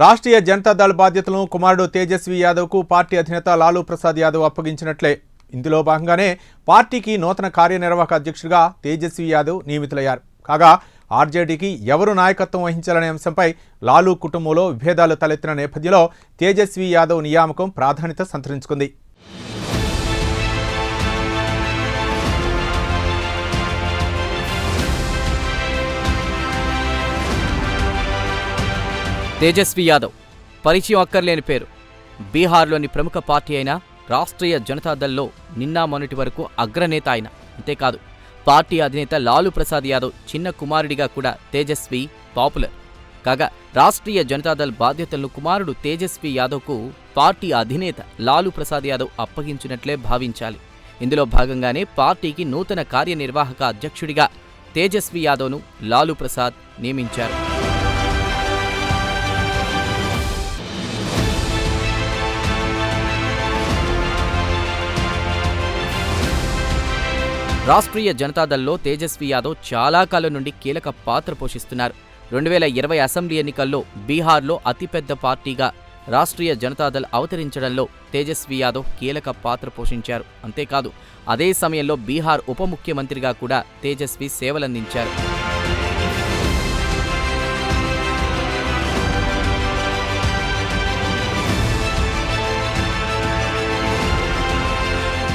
రాష్ట్రీయ జనతాదళ్ బాధ్యతలను కుమారుడు తేజస్వి యాదవ్కు పార్టీ అధినేత లాలూ ప్రసాద్ యాదవ్ అప్పగించినట్లే. ఇందులో భాగంగానే పార్టీకి నూతన కార్యనిర్వాహక అధ్యక్షుడిగా తేజస్వి యాదవ్ నియమితులయ్యారు. కాగా ఆర్జేడీకి ఎవరు నాయకత్వం వహించాలనే అంశంపై లాలూ కుటుంబంలో విభేదాలు తలెత్తిన నేపథ్యంలో తేజస్వి యాదవ్ నియామకం ప్రాధాన్యత సంతరించుకుంది. తేజస్వి యాదవ్ పరిచయం అక్కర్లేని పేరు. బీహార్లోని ప్రముఖ పార్టీ అయిన రాష్ట్రీయ జనతాదళ్లో నిన్న మొన్నటి వరకు అగ్రనేత ఆయన. అంతేకాదు పార్టీ అధినేత లాలూ ప్రసాద్ యాదవ్ చిన్న కుమారుడిగా కూడా తేజస్వి పాపులర్. కాగా రాష్ట్రీయ జనతాదళ్ బాధ్యతలను కుమారుడు తేజస్వి యాదవ్కు పార్టీ అధినేత లాలూ ప్రసాద్ యాదవ్ అప్పగించినట్లే భావించాలి. ఇందులో భాగంగానే పార్టీకి నూతన కార్యనిర్వాహక అధ్యక్షుడిగా తేజస్వి యాదవ్ను లాలూ ప్రసాద్ నియమించారు. రాష్ట్రీయ జనతాదళ్లో తేజస్వి యాదవ్ చాలా కాలం నుండి కీలక పాత్ర పోషిస్తున్నారు. 2020 అసెంబ్లీ ఎన్నికల్లో బీహార్లో అతిపెద్ద పార్టీగా రాష్ట్రీయ జనతాదళ్ అవతరించడంలో తేజస్వి యాదవ్ కీలక పాత్ర పోషించారు. అంతేకాదు అదే సమయంలో బీహార్ ఉప ముఖ్యమంత్రిగా కూడా తేజస్వి సేవలందించారు.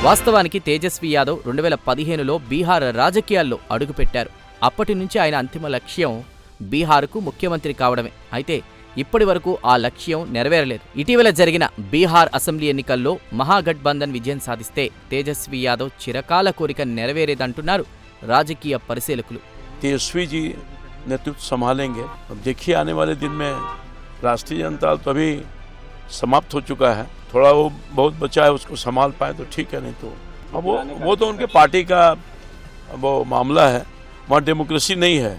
వాస్తవానికి తేజస్వి యాదవ్ 2015లో బీహార్ రాజకీయాల్లో అడుగుపెట్టారు. అప్పటి నుంచి ఆయన అంతిమ లక్ష్యం బీహార్కు ముఖ్యమంత్రి కావడమే. అయితే ఇప్పటి వరకు ఆ లక్ష్యం నెరవేరలేదు. ఇటీవల జరిగిన బీహార్ అసెంబ్లీ ఎన్నికల్లో మహాగఠబంధన్ విజయం సాధిస్తే తేజస్వి యాదవ్ చిరకాల కోరిక నెరవేరేదంటున్నారు రాజకీయ పరిశీలకులు. तेजस्वी जी नेतृत्व संभालेंगे. अब देखिए आने वाले दिन में राष्ट्रीय जनता तो अभी समाप्त हो चुका है, थोड़ा वो बहुत बचा है, उसको संभाल पाए तो ठीक है, नहीं तो अब वो तो उनके पार्टी का वो मामला है. वहाँ डेमोक्रेसी नहीं है,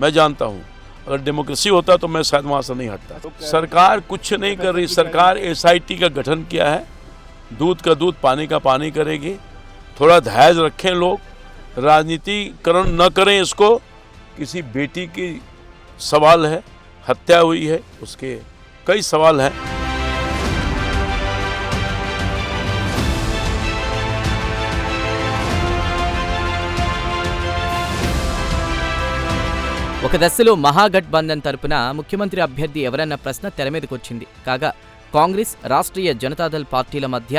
मैं जानता हूँ. अगर डेमोक्रेसी होता तो मैं शायद वहाँ से नहीं हटता. सरकार कुछ नहीं कर रही. सरकार SIT का गठन किया है, दूध का दूध पानी का पानी करेगी. थोड़ा धैर्य रखें लोग, राजनीतिकरण न करें इसको. किसी बेटी की सवाल है, हत्या हुई है, उसके कई सवाल हैं. ఒక దశలో మహాగఠబంధన్ తరపున ముఖ్యమంత్రి అభ్యర్థి ఎవరన్న ప్రశ్న తెరమీదకొచ్చింది. కాగా కాంగ్రెస్, రాష్ట్రీయ జనతాదళ్ పార్టీల మధ్య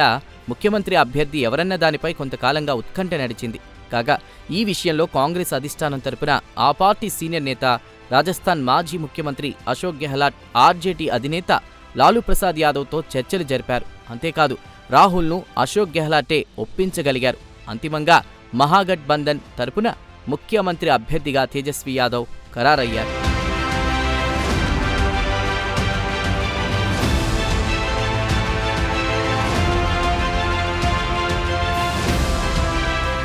ముఖ్యమంత్రి అభ్యర్థి ఎవరన్న దానిపై కొంతకాలంగా ఉత్కంఠ నడిచింది. కాగా ఈ విషయంలో కాంగ్రెస్ అధిష్టానం తరపున ఆ పార్టీ సీనియర్ నేత, రాజస్థాన్ మాజీ ముఖ్యమంత్రి అశోక్ గెహ్లాట్ ఆర్జేడీ అధినేత లాలూ ప్రసాద్ యాదవ్తో చర్చలు జరిపారు. అంతేకాదు రాహుల్ను అశోక్ గెహ్లాటే ఒప్పించగలిగారు. అంతిమంగా మహాగఠబంధన్ తరపున ముఖ్యమంత్రి అభ్యర్థిగా తేజస్వి యాదవ్ ఖరారయ్యారు.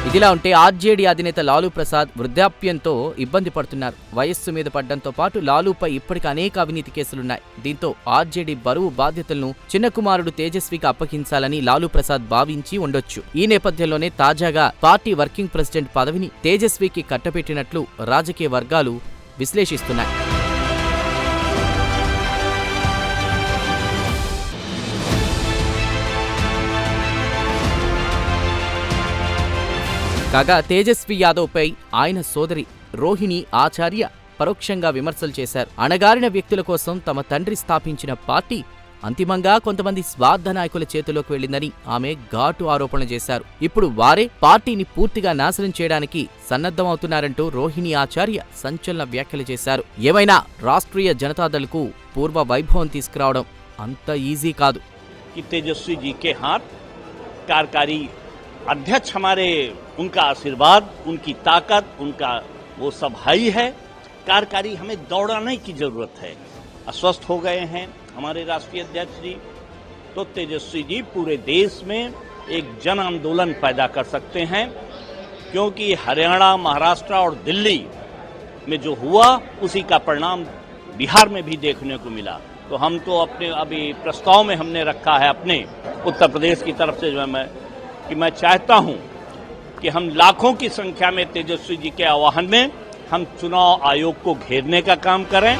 ఇదిలా ఉంటే ఆర్జేడీ అధినేత లాలూ ప్రసాద్ వృద్ధాప్యంతో ఇబ్బంది పడుతున్నారు. వయస్సు మీద పడ్డంతో పాటు లాలూపై ఇప్పటికి అనేక అవినీతి కేసులున్నాయి. దీంతో ఆర్జేడీ బరువు బాధ్యతలను చిన్న కుమారుడు తేజస్వికి అప్పగించాలని లాలూ ప్రసాద్ భావించి ఉండొచ్చు. ఈ నేపథ్యంలోనే తాజాగా పార్టీ వర్కింగ్ ప్రెసిడెంట్ పదవిని తేజస్వికి కట్టబెట్టినట్లు రాజకీయ వర్గాలు విశ్లేషిస్తున్నాయి. కాగా తేజస్వి యాదవ్పై ఆయన సోదరి రోహిణి ఆచార్య పరోక్షంగా విమర్శలు చేశారు. అణగారిన వ్యక్తుల కోసం తమ తండ్రి స్థాపించిన పార్టీ అంతిమంగా కొంతమంది స్వార్థ నాయకుల చేతిలోకి వెళ్లిందని ఆమె ఘాటు ఆరోపణలు చేశారు. ఇప్పుడు వారే పార్టీని పూర్తిగా నాశనం చేయడానికి సన్నద్ధమవుతున్నారంటూ రోహిణి ఆచార్య సంచలన వ్యాఖ్యలు చేశారు. ఏమైనా రాష్ట్రీయ జనతాదళ్కు పూర్వ వైభవం తీసుకురావడం అంత ఈజీ కాదు. తేజస్వి जी के हाथ कार्यकारी अध्यक्ष हमारे, उनका आशीर्वाद, उनकी ताकत, उनका वो सब हाई है. कार्यकारी हमें दौड़ाने की जरूरत है. अस्वस्थ हो गए हैं हमारे राष्ट्रीय अध्यक्ष जी, तो तेजस्वी जी पूरे देश में एक जन आंदोलन पैदा कर सकते हैं. क्योंकि हरियाणा, महाराष्ट्र और दिल्ली में जो हुआ उसी का परिणाम बिहार में भी देखने को मिला. तो हम तो अपने अभी प्रस्ताव में हमने रखा है अपने उत्तर प्रदेश की तरफ से कि मैं चाहता हूं कि हम लाखों की संख्या में तेजस्वी जी के आह्वान में हम चुनाव आयोग को घेरने का काम करें.